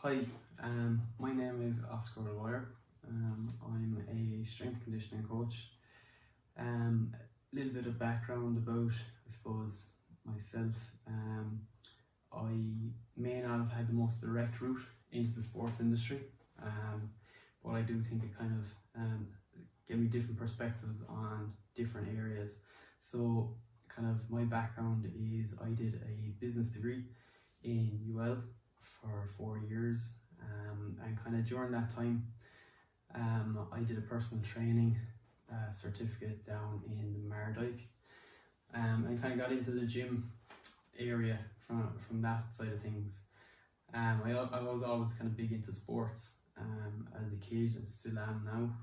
Hi, my name is Oscar O'Dwyer. I'm a strength conditioning coach. A little bit of background about, I suppose, myself. I may not have had the most direct route into the sports industry, but I do think it kind of gave me different perspectives on different areas. So, kind of my background is I did a business degree in UL for 4 years, and kind of during that time, I did a personal training certificate down in the Mardyke, and kind of got into the gym area from that side of things. I was always kind of big into sports as a kid, and still am now.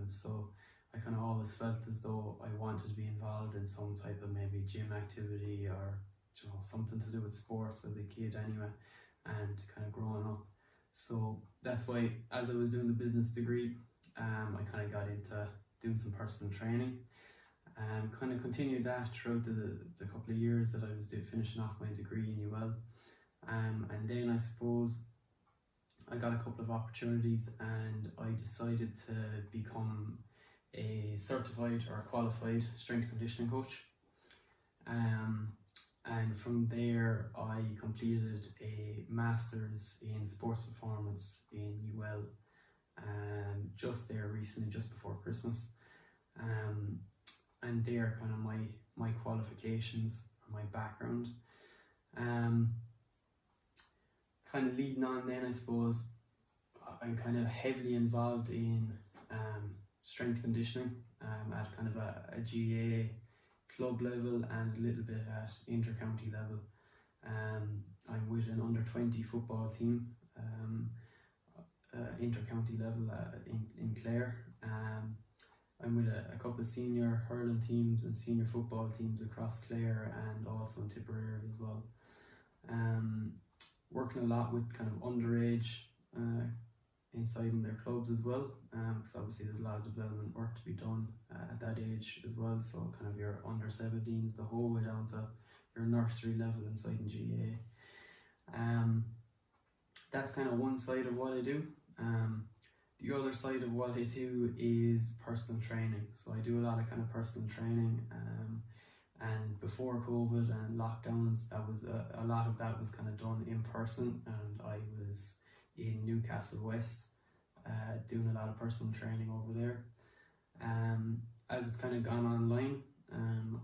So I kind of always felt as though I wanted to be involved in some type of maybe gym activity or something to do with sports as a kid anyway, and kind of growing up. So that's why, as I was doing the business degree, I kind of got into doing some personal training, and kind of continued that throughout the couple of years that I was finishing off my degree in UL. And then I suppose I got a couple of opportunities, and I decided to become a certified or qualified strength conditioning coach. And from there I completed a master's in sports performance in UL, just there recently, just before Christmas. And there kind of my qualifications, my background. Kind of leading on then, I suppose, I'm kind of heavily involved in strength conditioning at kind of a GA club level and a little bit at inter-county level. I'm with an under-20 football team, inter-county level in Clare. I'm with a couple of senior hurling teams and senior football teams across Clare and also in Tipperary as well. Working a lot with kind of underage inside in their clubs as well, because obviously there's a lot of development work to be done at that age as well. So kind of your under 17s the whole way down to your nursery level inside in GA. That's kind of one side of what I do. The other side of what I do is personal training. So I do a lot of kind of personal training, and before COVID and lockdowns, that was a lot of that was kind of done in person, and I was in Newcastle West doing a lot of personal training over there. As it's kind of gone online,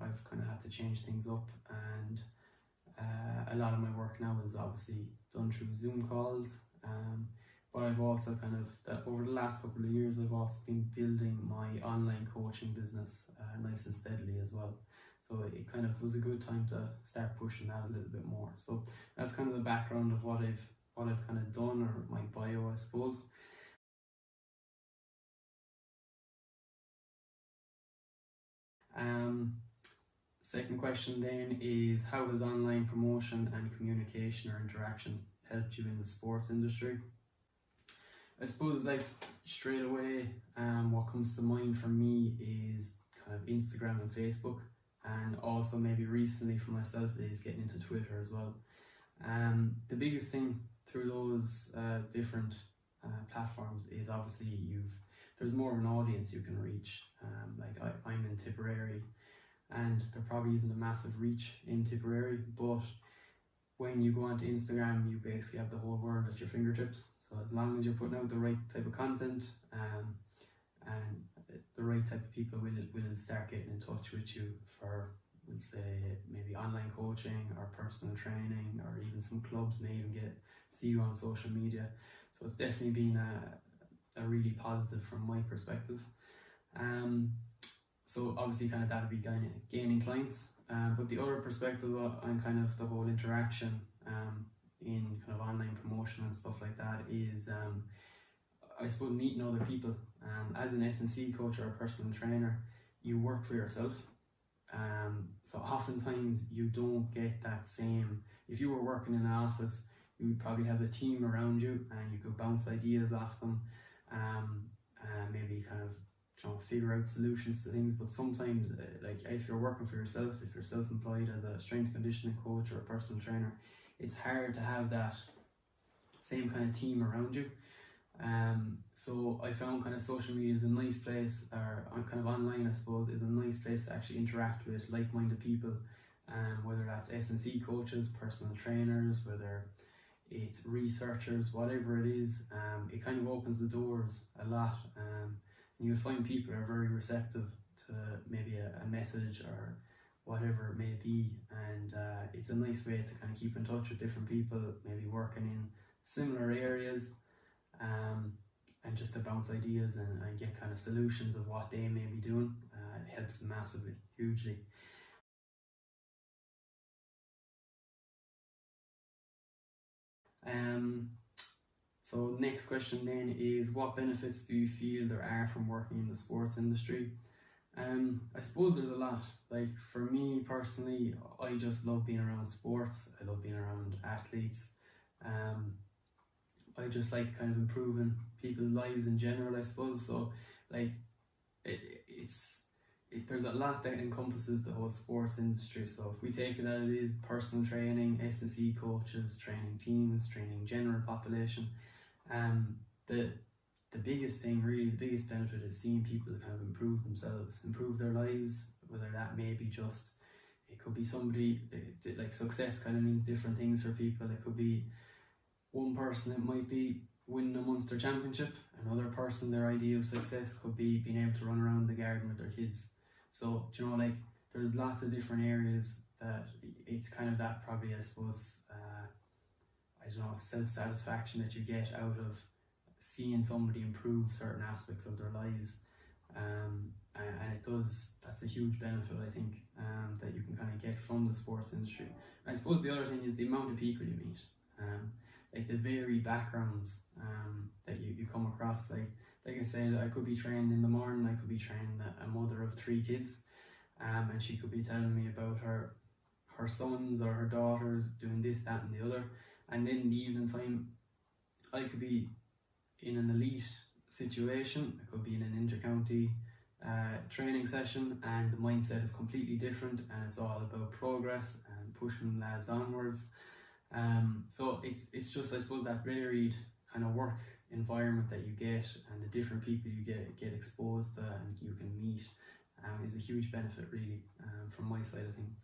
I've kind of had to change things up, and a lot of my work now is obviously done through Zoom calls. But I've also kind of, over the last couple of years, I've also been building my online coaching business nice and steadily as well. So it kind of was a good time to start pushing that a little bit more. So that's kind of the background of what I've kind of done, or my bio, I suppose. Second question then is, how has online promotion and communication or interaction helped you in the sports industry? I suppose, like, straight away, what comes to mind for me is kind of Instagram and Facebook, and also maybe recently for myself is getting into Twitter as well. The biggest thing through those different platforms is obviously there's more of an audience you can reach. Like I'm in Tipperary, and there probably isn't a massive reach in Tipperary, but when you go onto Instagram, you basically have the whole world at your fingertips. So as long as you're putting out the right type of content, and the right type of people will start getting in touch with you for, we'll say, maybe online coaching or personal training, or even some clubs may even see you on social media. So it's definitely been a really positive from my perspective. So obviously kind of that'll be gaining clients, but the other perspective on kind of the whole interaction in kind of online promotion and stuff like that is, I suppose, meeting other people. As an S&C coach or a personal trainer, you work for yourself. So oftentimes you don't get that same, if you were working in an office, you would probably have a team around you and you could bounce ideas off them, and maybe kind of figure out solutions to things. But sometimes, like if you're working for yourself, if you're self-employed as a strength conditioning coach or a personal trainer, it's hard to have that same kind of team around you. So I found kind of social media is a nice place, or kind of online I suppose, is a nice place to actually interact with like-minded people, whether that's S&C coaches, personal trainers, whether it's researchers, whatever it is. It kind of opens the doors a lot, and you'll find people are very receptive to maybe a message or whatever it may be, and it's a nice way to kind of keep in touch with different people, maybe working in similar areas, and just to bounce ideas and get kind of solutions of what they may be doing. It helps massively, hugely. So next question then is, what benefits do you feel there are from working in the sports industry? I suppose there's a lot. Like for me personally, I just love being around sports. I love being around athletes. I just like kind of improving people's lives in general, I suppose. So like there's a lot that encompasses the whole sports industry. So if we take it that it is personal training, S&C coaches, training teams, training general population, the biggest thing, really, the biggest benefit is seeing people kind of improve themselves, improve their lives, whether that may be just, it could be somebody, like success kind of means different things for people. It could be one person, it might be winning a Munster championship. Another person, their idea of success could be being able to run around the garden with their kids. So, do you know, like, there's lots of different areas that it's kind of that, probably, I suppose, I don't know, self-satisfaction that you get out of seeing somebody improve certain aspects of their lives, and it does, that's a huge benefit, I think, that you can kind of get from the sports industry. And I suppose the other thing is the amount of people you meet, like the varied backgrounds that you come across. Like I said, I could be trained in the morning, I could be trained a mother of 3 kids, and she could be telling me about her sons or her daughters doing this, that and the other, and then in the evening time I could be in an elite situation, I could be in an inter-county training session, and the mindset is completely different, and it's all about progress and pushing lads onwards. So it's just, I suppose, that varied kind of work environment that you get and the different people you get exposed to and you can meet is a huge benefit, really, from my side of things.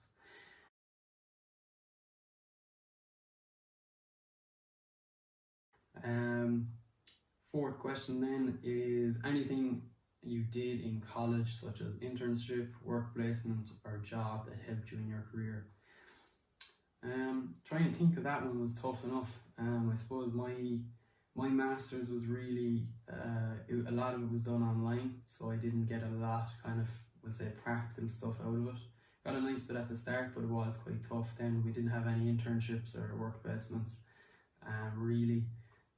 Fourth question then is, anything you did in college, such as internship, work placement or job, that helped you in your career? Trying to think of that one was tough enough. I suppose my master's was really, a lot of it was done online, so I didn't get a lot kind of, we'll say, practical stuff out of it. Got a nice bit at the start, but it was quite tough then. We didn't have any internships or work placements, really,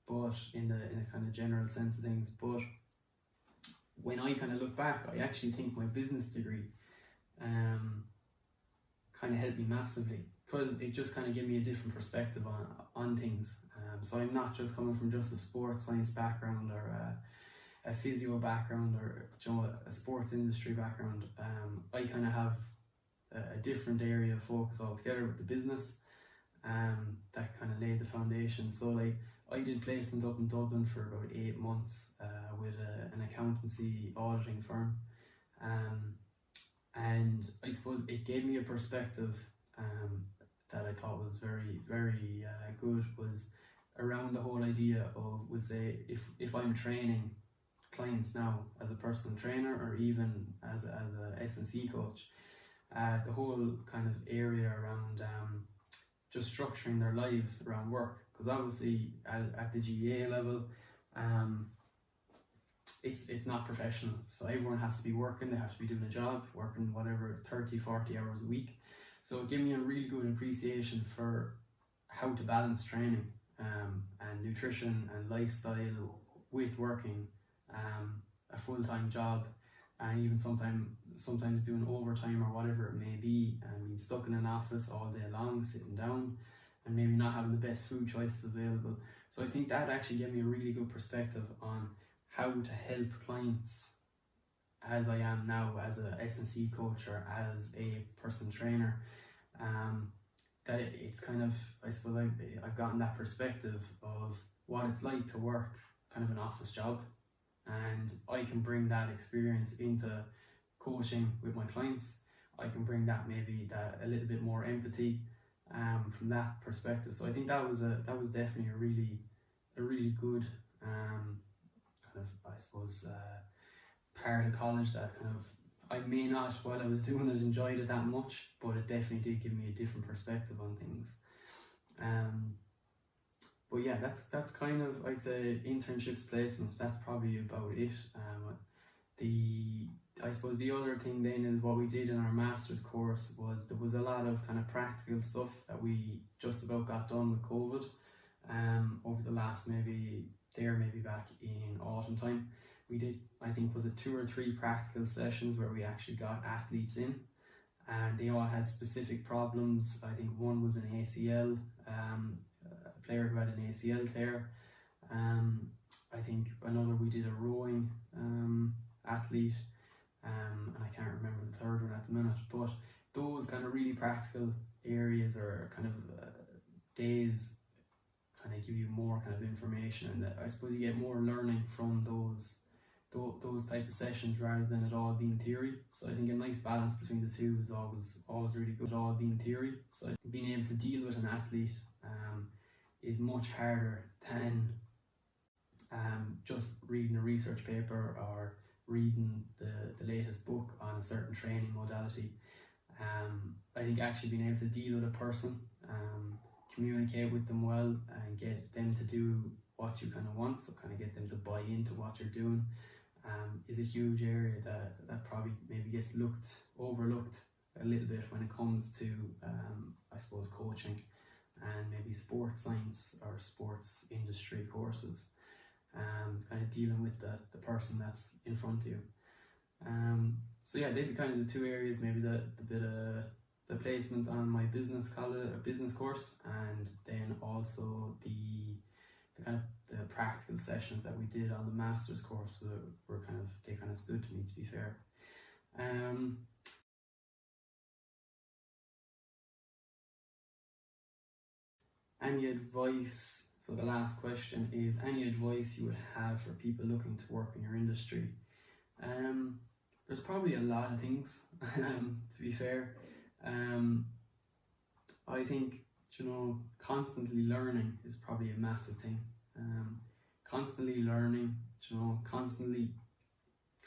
but in the kind of general sense of things. But when I kind of look back, I actually think my business degree kind of helped me massively, because it just kind of gave me a different perspective on things. So I'm not just coming from just a sports science background or a physio background or, you know, a sports industry background. I kind of have a different area of focus altogether with the business, that kind of laid the foundation. So like, I did placement up in Dublin for about 8 months with an accountancy auditing firm, and I suppose it gave me a perspective that I thought was very, very good, was around the whole idea of, would say, if I'm training clients now as a personal trainer or even as a S&C coach, the whole kind of area around just structuring their lives around work, because obviously at the GAA level, it's not professional, so everyone has to be working, they have to be doing a job, working whatever 30-40 hours a week. So it gave me a really good appreciation for how to balance training and nutrition and lifestyle with working a full-time job, and even sometimes doing overtime or whatever it may be, and being stuck in an office all day long, sitting down, and maybe not having the best food choices available. So I think that actually gave me a really good perspective on how to help clients, as I am now as a S&C coach or as a personal trainer. That it's kind of, I suppose I've gotten that perspective of what it's like to work kind of an office job, and I can bring that experience into coaching with my clients. I can bring that maybe that a little bit more empathy from that perspective. So I think that was definitely a really good kind of, I suppose, part of college that kind of I may not, while I was doing it, enjoyed it that much, but it definitely did give me a different perspective on things. But yeah, that's kind of, I'd say, internships, placements. That's probably about it. I suppose the other thing then is what we did in our master's course was there was a lot of kind of practical stuff that we just about got done with COVID. Over the last maybe back in autumn time, we did, I think, was it 2 or 3 practical sessions where we actually got athletes in, and they all had specific problems. I think one was an ACL, a player who had an ACL tear. I think another, we did a rowing athlete, and I can't remember the third one at the minute. But those kind of really practical areas or kind of days kind of give you more kind of information, and I suppose you get more learning from those type of sessions rather than it all being theory. So I think a nice balance between the two is always really good. All being theory, so being able to deal with an athlete is much harder than just reading a research paper or reading the latest book on a certain training modality. I think actually being able to deal with a person, communicate with them well, and get them to do what you kind of want, so kind of get them to buy into what you're doing, is a huge area that probably maybe gets overlooked a little bit when it comes to I suppose coaching and maybe sports science or sports industry courses, kind of dealing with the person that's in front of you. So yeah, they'd be kind of the 2 areas, maybe the bit of the placement on my business course, and then also the kind of the practical sessions that we did on the master's course they kind of stood to me, to be fair. Any advice? So the last question is, any advice you would have for people looking to work in your industry? There's probably a lot of things, to be fair. I think, constantly learning is probably a massive thing. Constantly learning, constantly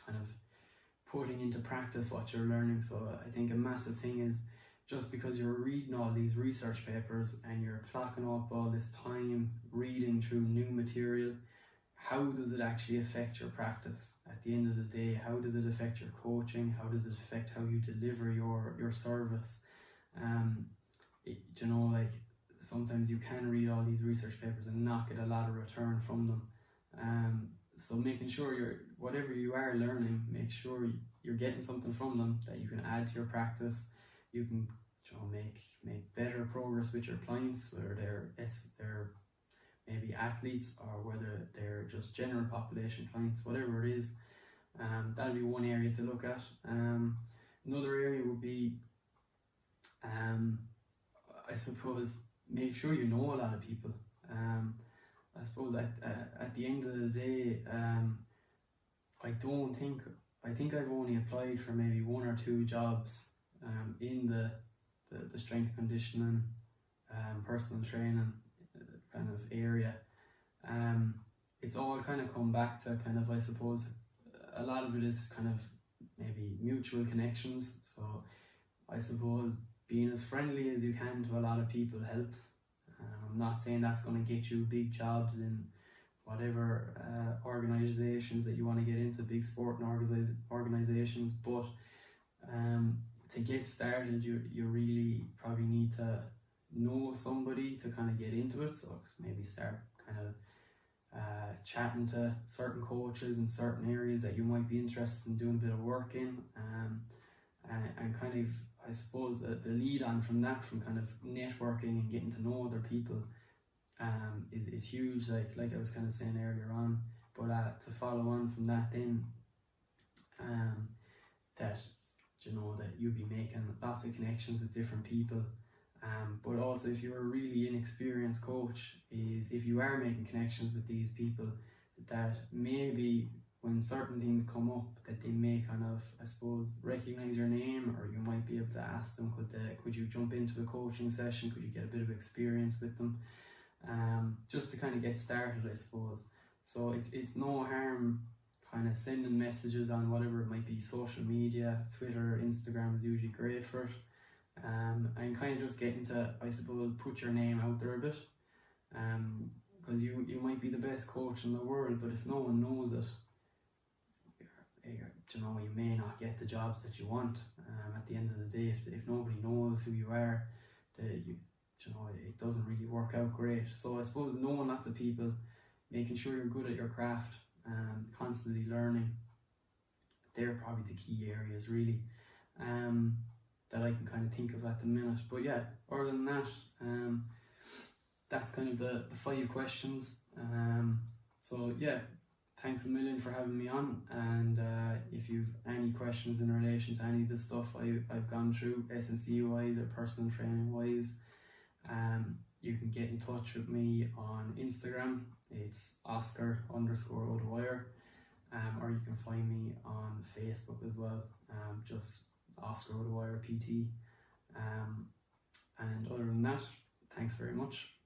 kind of putting into practice what you're learning. So I think a massive thing is, just because you're reading all these research papers and you're clocking up all this time reading through new material, how does it actually affect your practice at the end of the day? How does it affect your coaching? How does it affect how you deliver your service? Like sometimes you can read all these research papers and not get a lot of return from them. So making sure whatever you are learning, make sure you're getting something from them that you can add to your practice. You can make better progress with your clients, whether they're maybe athletes or whether they're just general population clients, whatever it is. That'll be one area to look at. Another area would be, I suppose, make sure you know a lot of people. I suppose at the end of the day, I think I've only applied for maybe 1 or 2 jobs in the strength conditioning, personal training kind of area. It's all kind of come back to kind of, I suppose, a lot of it is kind of maybe mutual connections. So I suppose being as friendly as you can to a lot of people helps. I'm not saying that's going to get you big jobs in whatever organizations that you want to get into, big sporting organizations, but to get started, you really probably need to know somebody to kind of get into it. So maybe start kind of chatting to certain coaches in certain areas that you might be interested in doing a bit of work in, and kind of, I suppose, the lead on from that, from kind of networking and getting to know other people, is huge, like I was kind of saying earlier on. But to follow on from that, then that you'll be making lots of connections with different people, But also, if you're a really inexperienced coach, is if you are making connections with these people, that maybe when certain things come up, that they may kind of, I suppose, recognize your name, or you might be able to ask them, could you jump into a coaching session? Could you get a bit of experience with them? Just to kind of get started, I suppose. So it's no harm kind of sending messages on whatever it might be, social media, Twitter, Instagram is usually great for it. And kind of just getting to, I suppose, put your name out there a bit. Because you might be the best coach in the world, but if no one knows it, you may not get the jobs that you want. At the end of the day, if nobody knows who you are, it doesn't really work out great. So I suppose knowing lots of people, making sure you're good at your craft, constantly learning, they're probably the key areas really that I can kind of think of at the minute. But yeah, other than that, that's kind of the 5 questions. So yeah, thanks a million for having me on, and if you've any questions in relation to any of the stuff I've gone through, S&C wise or personal training wise, you can get in touch with me on Instagram. It's Oscar_O'Dwyer, or you can find me on Facebook as well, just Oscar O'Dwyer PT. And other than that, thanks very much.